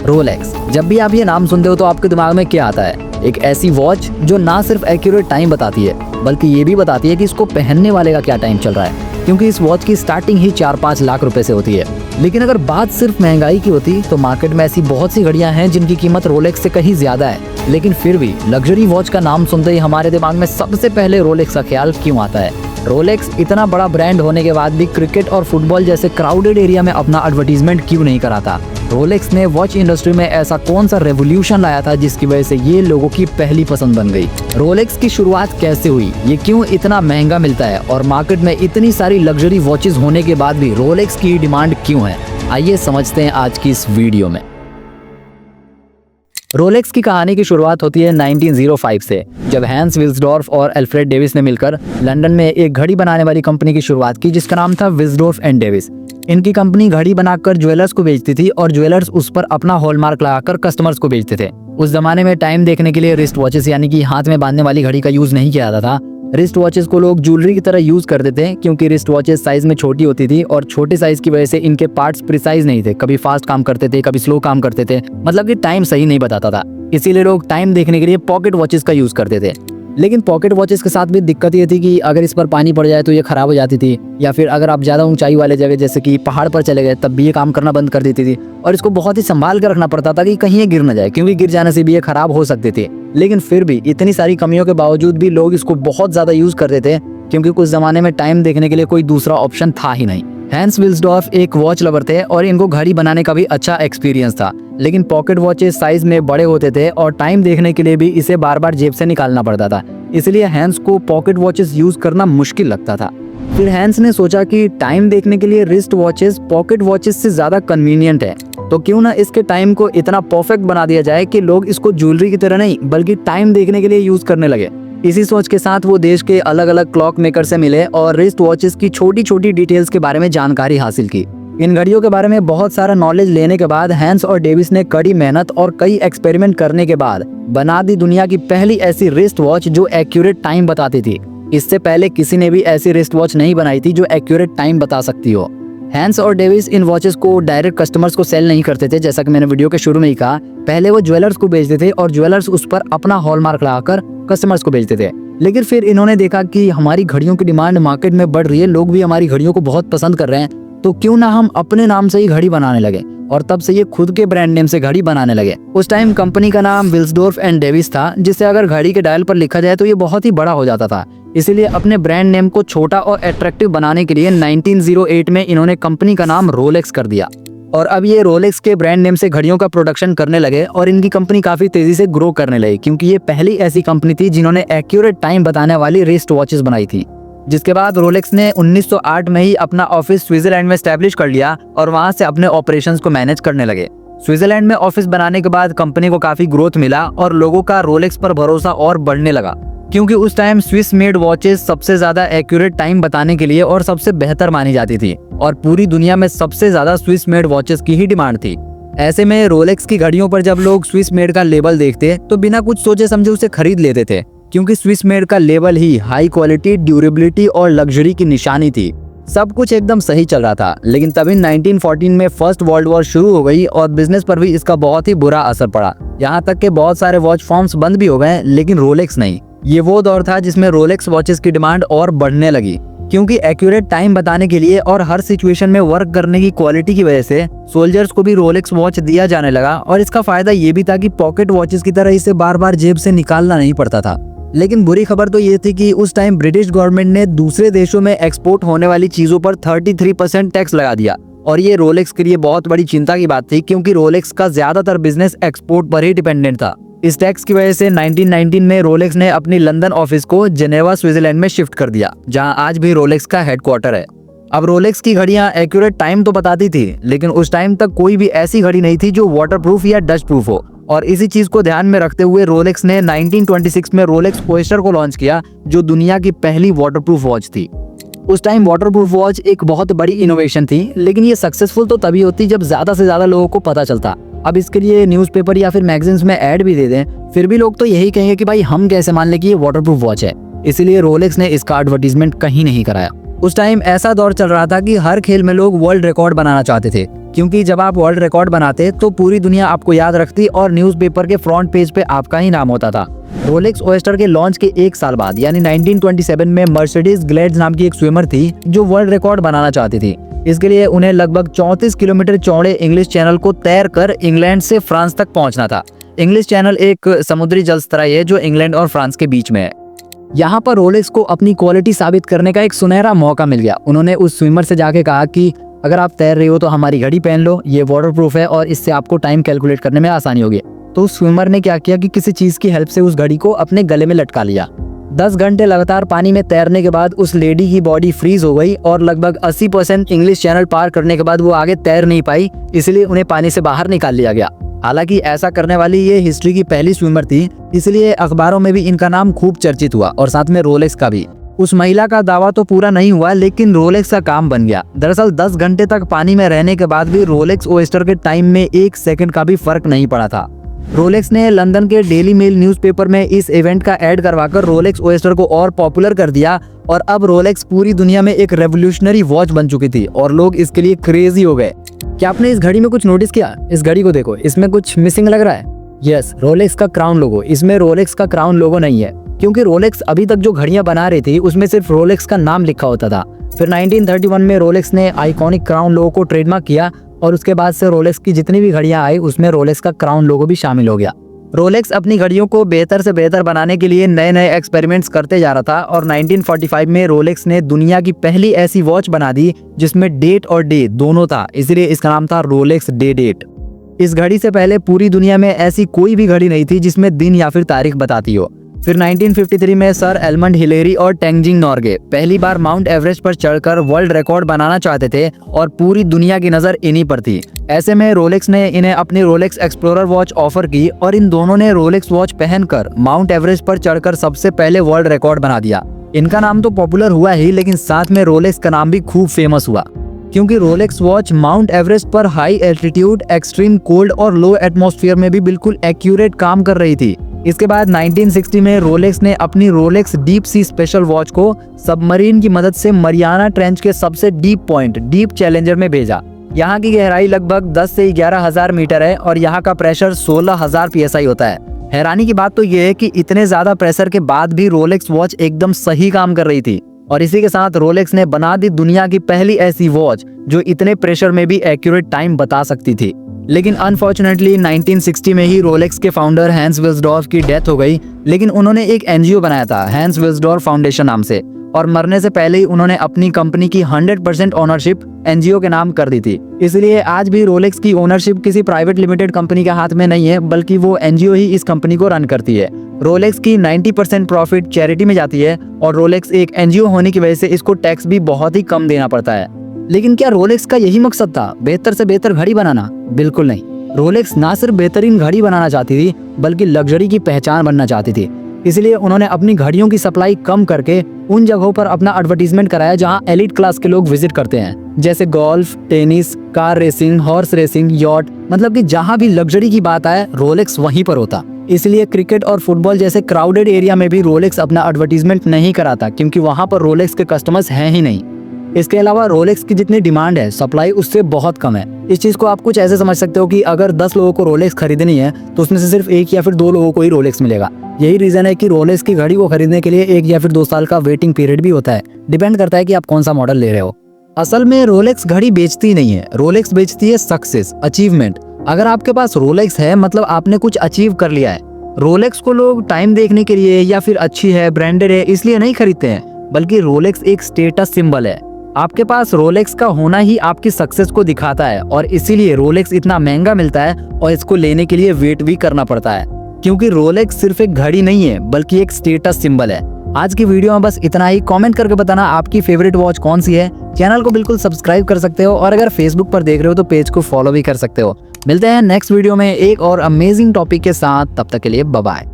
Rolex, जब भी आप ये नाम सुनते हो तो आपके दिमाग में क्या आता है? एक ऐसी वॉच जो ना सिर्फ एक्यूरेट टाइम बताती है बल्कि ये भी बताती है कि इसको पहनने वाले का क्या टाइम चल रहा है, क्योंकि इस वॉच की स्टार्टिंग ही 4-5 लाख रुपए से होती है। लेकिन अगर बात सिर्फ महंगाई की होती तो मार्केट में ऐसी बहुत सी घड़ियां हैं जिनकी कीमत रोलेक्स से कहीं ज्यादा है। लेकिन फिर भी लग्जरी वॉच का नाम सुनते ही हमारे दिमाग में सबसे पहले रोलेक्स का ख्याल क्यों आता है? रोलेक्स इतना बड़ा ब्रांड होने के बाद भी क्रिकेट और फुटबॉल जैसे क्राउडेड एरिया में अपना एडवर्टीजमेंट क्यों नहीं कराता? रोलेक्स ने वॉच इंडस्ट्री में ऐसा कौन सा रेवोल्यूशन लाया था जिसकी वजह से ये लोगों की पहली पसंद बन गई? रोलेक्स की शुरुआत कैसे हुई? ये क्यों इतना महंगा मिलता है? और मार्केट में इतनी सारी लग्जरी वॉचेस होने के बाद भी रोलेक्स की डिमांड क्यों है? आइए समझते हैं आज की इस वीडियो में। रोलेक्स की कहानी की शुरुआत होती है 1905 से, जब हैंस विल्सडॉर्फ और अल्फ्रेड डेविस ने मिलकर लंदन में एक घड़ी बनाने वाली कंपनी की शुरुआत की जिसका नाम था विल्सडॉर्फ एंड डेविस। इनकी कंपनी घड़ी बनाकर ज्वेलर्स को बेचती थी और ज्वेलर्स उस पर अपना हॉलमार्क लगाकर कस्टमर्स को बेचते थे। उस जमाने में टाइम देखने के लिए रिस्ट वॉचेस यानी कि हाथ में बांधने वाली घड़ी का यूज नहीं किया जाता था। रिस्ट वॉचेस को लोग ज्वेलरी की तरह यूज करते थे क्योंकि रिस्ट वॉचेस साइज में छोटी होती थी और छोटे साइज की वजह से इनके पार्ट्स प्रिसाइज नहीं थे, कभी फास्ट काम करते थे कभी स्लो काम करते थे, मतलब कि टाइम सही नहीं बताता था। इसीलिए लोग टाइम देखने के लिए पॉकेट वॉचेस का यूज करते थे। लेकिन पॉकेट वॉचेस के साथ भी दिक्कत ये थी कि अगर इस पर पानी पड़ जाए तो ये खराब हो जाती थी, या फिर अगर आप ज़्यादा ऊंचाई वाले जगह जैसे कि पहाड़ पर चले गए तब भी ये काम करना बंद कर देती थी और इसको बहुत ही संभाल कर रखना पड़ता था कि कहीं ये गिर न जाए, क्योंकि गिर जाने से भी ये खराब हो सकती थी। लेकिन फिर भी इतनी सारी कमियों के बावजूद भी लोग इसको बहुत ज़्यादा यूज़ करते थे क्योंकि कुछ ज़माने में टाइम देखने के लिए कोई दूसरा ऑप्शन था ही नहीं। हैंस विल्सडॉर्फ एक वॉच लवर थे और इनको घड़ी बनाने का भी अच्छा एक्सपीरियंस था, लेकिन पॉकेट वॉचेस साइज में बड़े होते थे और टाइम देखने के लिए भी इसे बार बार जेब से निकालना पड़ता था, इसलिए हैंस को पॉकेट वॉचेस यूज करना मुश्किल लगता था। फिर हैंस ने सोचा कि टाइम देखने के लिए रिस्ट वॉचेस पॉकेट वॉचेस से ज्यादा कन्वीनियंट है, तो क्यों ना इसके टाइम को इतना परफेक्ट बना दिया जाए कि लोग इसको ज्वेलरी की तरह नहीं बल्कि टाइम देखने के लिए यूज करने लगे। इसी सोच के साथ वो देश के अलग अलग क्लॉक मेकर से मिले और रिस्ट वॉचेस की छोटी छोटी डिटेल्स के बारे में जानकारी हासिल की। इन घड़ियों के बारे में बहुत सारा नॉलेज लेने के बाद हैंस और डेविस ने कड़ी मेहनत और कई एक्सपेरिमेंट करने के बाद बना दी दुनिया की पहली ऐसी रिस्ट वॉच जो एक्यूरेट टाइम बताती थी। इससे पहले किसी ने भी ऐसी रिस्ट वॉच नहीं बनाई थी जो एक्यूरेट टाइम बता सकती हो। हैंस और डेविस इन वॉचेस को डायरेक्ट कस्टमर्स को सेल नहीं करते थे, जैसा कि मैंने वीडियो के शुरू में ही कहा। पहले वो ज्वेलर्स को बेचते थे और ज्वेलर्स उस पर अपना हॉलमार्क लगाकर कस्टमर्स को बेचते थे। लेकिन फिर इन्होंने देखा कि हमारी घड़ियों की डिमांड मार्केट में बढ़ रही है, लोग भी हमारी घड़ियों को बहुत पसंद कर रहे हैं, तो क्यों ना हम अपने नाम से ही घड़ी बनाने लगे। और तब से ये खुद के ब्रांड नेम से घड़ी बनाने लगे। उस टाइम कंपनी का नाम विल्सडॉर्फ एंड डेविस था, जिसे अगर घड़ी के डायल पर लिखा जाए तो ये बहुत ही बड़ा हो जाता था। इसीलिए अपने ब्रांड नेम को छोटा और अट्रैक्टिव बनाने के लिए 1908 में इन्होंने कंपनी का नाम रोलेक्स कर दिया और अब ये रोलेक्स के ब्रांड नेम से घड़ियों का प्रोडक्शन करने लगे और इनकी कंपनी काफी तेजी से ग्रो करने लगी क्योंकि ये पहली ऐसी कंपनी थी जिन्होंने एक्यूरेट टाइम बताने वाली रिस्ट वॉचेस बनाई थी। जिसके बाद रोलेक्स ने 1908 में ही अपना ऑफिस स्विट्जरलैंड में एस्टैब्लिश कर लिया और वहां से अपने ऑपरेशंस को मैनेज करने लगे। स्विट्जरलैंड में ऑफिस बनाने के बाद कंपनी को काफी ग्रोथ मिला और लोगों का रोलेक्स पर भरोसा और बढ़ने लगा क्योंकि उस टाइम स्विस मेड वॉचेस सबसे ज्यादा एक्यूरेट टाइम बताने के लिए और सबसे बेहतर मानी जाती थी और पूरी दुनिया में सबसे ज्यादा स्विस मेड वॉचेस की ही डिमांड थी। ऐसे में रोलेक्स की घड़ियों पर जब लोग स्विस मेड का लेबल देखते तो बिना कुछ सोचे समझे उसे खरीद लेते थे क्योंकि स्विस मेड का लेबल ही हाई क्वालिटी, ड्यूरेबिलिटी और लग्जरी की निशानी थी। सब कुछ एकदम सही चल रहा था, लेकिन तभी 1914 में फर्स्ट वर्ल्ड वॉर शुरू हो गई और बिजनेस पर भी इसका बहुत ही बुरा असर पड़ा। यहाँ तक कि बहुत सारे वॉच फॉर्म्स बंद भी हो गए, लेकिन रोलेक्स नहीं। ये वो दौर था जिसमें रोलेक्स वॉचेस की डिमांड और बढ़ने लगी क्योंकि एक्यूरेट टाइम बताने के लिए और हर सिचुएशन में वर्क करने की क्वालिटी की वजह से सोल्जर्स को भी रोलेक्स वॉच दिया जाने लगा और इसका फायदा ये भी था कि पॉकेट वॉचेस की तरह इसे बार बार जेब से निकालना नहीं पड़ता था। लेकिन बुरी खबर तो ये थी कि उस टाइम ब्रिटिश गवर्नमेंट ने दूसरे देशों में एक्सपोर्ट होने वाली चीजों पर 33% टैक्स लगा दिया और ये रोलेक्स के लिए बहुत बड़ी चिंता की बात थी क्योंकि रोलेक्स का ज्यादातर बिजनेस एक्सपोर्ट पर ही डिपेंडेंट था। इस टैक्स की वजह से 1919 में रोलेक्स ने अपनी लंदन ऑफिस को जेनेवा स्विट्जरलैंड में शिफ्ट कर दिया, जहां आज भी रोलेक्स का हेडक्वार्टर है। अब रोलेक्स की घड़ियां एक्यूरेट टाइम तो बताती थी, लेकिन उस टाइम तक कोई भी ऐसी घड़ी नहीं थी जो वाटरप्रूफ या डस्ट प्रूफ हो और इसी चीज को ध्यान में रखते हुए रोलेक्स ने 1926 में रोलेक्स ओयस्टर को लॉन्च किया जो दुनिया की पहली वाटरप्रूफ वॉच थी। उस टाइम वाटरप्रूफ वॉच एक बहुत बड़ी इनोवेशन थी, लेकिन ये सक्सेसफुल तो तभी होती जब ज्यादा से ज्यादा लोगों को पता चलता। अब इसके लिए न्यूज़पेपर या फिर मैगजीन्स में ऐड भी दे दें, फिर भी लोग तो यही कहेंगे कि भाई हम कैसे मान लें कि ये वाटरप्रूफ वॉच है। इसीलिए रोलेक्स ने इसका एडवर्टीजमेंट कहीं नहीं कराया। उस टाइम ऐसा दौर चल रहा था कि हर खेल में लोग वर्ल्ड रिकॉर्ड बनाना चाहते थे, क्योंकि जब आप वर्ल्ड रिकॉर्ड बनाते तो पूरी दुनिया आपको याद रखती और न्यूज़पेपर के फ्रंट पेज पे आपका ही नाम होता था। रोलेक्स ओयस्टर के लॉन्च के 1 साल बाद यानी 1927 में मर्सिडीज ग्लेड्स नाम की एक स्विमर थी जो वर्ल्ड रिकॉर्ड बनाना चाहती थी। इसके लिए उन्हें लगभग 34 किलोमीटर चौड़े इंग्लिश चैनल को तैर कर इंग्लैंड से फ्रांस तक पहुंचना था। इंग्लिश चैनल एक समुद्री जलस्तराई है जो इंग्लैंड और फ्रांस के बीच में है। यहाँ पर रोलेक्स को अपनी क्वालिटी साबित करने का एक सुनहरा मौका मिल गया। उन्होंने उस स्विमर से जाके कहा कि अगर आप तैर रहे हो तो हमारी घड़ी पहन लो, ये वाटरप्रूफ है और इससे आपको टाइम कैलकुलेट करने में आसानी होगी। तो उस स्विमर ने क्या किया कि किसी चीज की हेल्प से उस घड़ी को अपने गले में लटका लिया। 10 घंटे लगातार पानी में तैरने के बाद उस लेडी की बॉडी फ्रीज हो गई और लगभग 80% इंग्लिश चैनल पार करने के बाद वो आगे तैर नहीं पाई, इसलिए उन्हें पानी से बाहर निकाल लिया गया। हालांकि ऐसा करने वाली ये हिस्ट्री की पहली स्विमर थी, इसलिए अखबारों में भी इनका नाम खूब चर्चित हुआ और साथ में रोलेक्स का भी। उस महिला का दावा तो पूरा नहीं हुआ, लेकिन रोलेक्स का काम बन गया। दरअसल 10 घंटे तक पानी में रहने के बाद भी रोलेक्स ओयस्टर के टाइम में 1 सेकंड का भी फर्क नहीं पड़ा था। रोलेक्स ने लंदन के डेली मेल न्यूज़पेपर में इस इवेंट का ऐड करवाकर रोलेक्स ओयस्टर को और पॉपुलर कर दिया और अब रोलेक्स पूरी दुनिया में एक रेवोल्यूशनरी वॉच बन चुकी थी और लोग इसके लिए क्रेजी हो गए। क्या आपने इस घड़ी में कुछ नोटिस किया? इस घड़ी को देखो, इसमें कुछ मिसिंग लग रहा है। यस, रोलेक्स का क्राउन लोगो। इसमें रोलेक्स का क्राउन लोगो नहीं है, क्योंकि रोलेक्स अभी तक जो घड़ियां बना रही थी उसमें सिर्फ रोलेक्स का नाम लिखा होता था। फिर 1931 में रोलेक्स ने आइकॉनिक क्राउन लोगो को ट्रेडमार्क किया और उसके बाद से रोलेक्स की जितनी भी घड़ियां आई उसमें रोलेक्स का क्राउन लोगो भी शामिल हो गया। रोलेक्स अपनी घड़ियों को बेहतर से बेहतर बनाने के लिए नए नए एक्सपेरिमेंट्स करते जा रहा था और 1945 में रोलेक्स ने दुनिया की पहली ऐसी वॉच बना दी जिसमें डेट और डे दोनों था, इसलिए इसका नाम था रोलेक्स डे डेट। इस घड़ी से पहले पूरी दुनिया में ऐसी कोई भी घड़ी नहीं थी जिसमें दिन या फिर तारीख बताती हो। फिर 1953 में सर एडमंड हिलेरी और तेंजिंग नोर्गे पहली बार माउंट एवरेस्ट पर चढ़कर वर्ल्ड रिकॉर्ड बनाना चाहते थे और पूरी दुनिया की नजर इन्हीं पर थी। ऐसे में रोलेक्स ने इन्हें अपनी रोलेक्स एक्सप्लोरर वॉच ऑफर की और इन दोनों ने रोलेक्स वॉच पहनकर माउंट एवरेस्ट पर चढ़कर सबसे पहले वर्ल्ड रिकॉर्ड बना दिया। इनका नाम तो पॉपुलर हुआ ही, लेकिन साथ में रोलेक्स का नाम भी खूब फेमस हुआ, क्योंकि रोलेक्स वॉच माउंट एवरेस्ट पर हाई एल्टीट्यूड, एक्सट्रीम कोल्ड और लो एटमॉस्फेयर में भी बिल्कुल एक्यूरेट काम कर रही थी। इसके बाद 1960 में रोलेक्स ने अपनी Rolex deep sea special watch को सबमरीन की मदद से मरियाना ट्रेंच के सबसे डीप पॉइंट डीप चैलेंजर में भेजा। यहाँ की गहराई लगभग 10 से 11,000 मीटर है और यहाँ का प्रेशर 16,000 PSI होता है। हैरानी की बात तो ये है कि इतने ज्यादा प्रेशर के बाद भी रोलेक्स वॉच एकदम सही काम कर रही थी और इसी के साथ रोलेक्स ने बना दी दुनिया की पहली ऐसी वॉच जो इतने प्रेशर में भी एक्यूरेट टाइम बता सकती थी। लेकिन अनफॉर्चुनेटली 1960 में ही रोलेक्स के फाउंडर हैंस विल्सडॉर्फ की डेथ हो गई, लेकिन उन्होंने एक NGO बनाया था हैंस विल्सडॉर्फ फाउंडेशन नाम से, और मरने से पहले ही उन्होंने अपनी कंपनी की 100% ओनरशिप NGO के नाम कर दी थी। इसलिए आज भी रोलेक्स की ओनरशिप किसी प्राइवेट लिमिटेड कंपनी के हाथ में नहीं है, बल्कि वो NGO ही इस कंपनी को रन करती है। रोलेक्स की 90% प्रॉफिट चैरिटी में जाती है और रोलेक्स एक NGO होने की वजह से इसको टैक्स भी बहुत ही कम देना पड़ता है। लेकिन क्या रोलेक्स का यही मकसद था, बेहतर से बेहतर घड़ी बनाना? बिल्कुल नहीं। रोलेक्स ना सिर्फ बेहतरीन घड़ी बनाना चाहती थी बल्कि लग्जरी की पहचान बनना चाहती थी। इसलिए उन्होंने अपनी घड़ियों की सप्लाई कम करके उन जगहों पर अपना एडवर्टीजमेंट कराया जहां एलिट क्लास के लोग विजिट करते हैं, जैसे golf, tennis, car racing, horse racing, yacht, मतलब कि जहां भी लग्जरी की बात आए रोलेक्स वहीं पर होता। इसलिए क्रिकेट और फुटबॉल जैसे क्राउडेड एरिया में भी रोलेक्स अपना एडवर्टीजमेंट नहीं कराता, क्योंकि वहां पर रोलेक्स के कस्टमर्स हैं ही नहीं। इसके अलावा रोलेक्स की जितनी डिमांड है सप्लाई उससे बहुत कम है। इस चीज को आप कुछ ऐसे समझ सकते हो कि अगर 10 लोगों को रोलेक्स खरीदनी है तो उसमें से सिर्फ 1 या फिर 2 लोगों को ही रोलेक्स मिलेगा। यही रीजन है कि रोलेक्स की घड़ी को खरीदने के लिए 1 या फिर 2 साल का वेटिंग पीरियड भी होता है। डिपेंड करता है कि आप कौन सा मॉडल ले रहे हो। असल में रोलेक्स घड़ी बेचती नहीं है, रोलेक्स बेचती है सक्सेस, अचीवमेंट। अगर आपके पास रोलेक्स है मतलब आपने कुछ अचीव कर लिया है। रोलेक्स को लोग टाइम देखने के लिए या फिर अच्छी है, ब्रांडेड है इसलिए नहीं खरीदते हैं, बल्कि रोलेक्स एक स्टेटस सिंबल है। आपके पास रोलेक्स का होना ही आपकी सक्सेस को दिखाता है और इसीलिए रोलेक्स इतना महंगा मिलता है और इसको लेने के लिए वेट भी करना पड़ता है, क्योंकि रोलेक्स सिर्फ एक घड़ी नहीं है बल्कि एक स्टेटस सिंबल है। आज की वीडियो में बस इतना ही। कमेंट करके बताना आपकी फेवरेट वॉच कौन सी है। चैनल को बिल्कुल सब्सक्राइब कर सकते हो और अगर फेसबुक पर देख रहे हो तो पेज को फॉलो भी कर सकते हो। मिलते हैं नेक्स्ट वीडियो में एक और अमेजिंग टॉपिक के साथ, तब तक के लिए बाय बाय।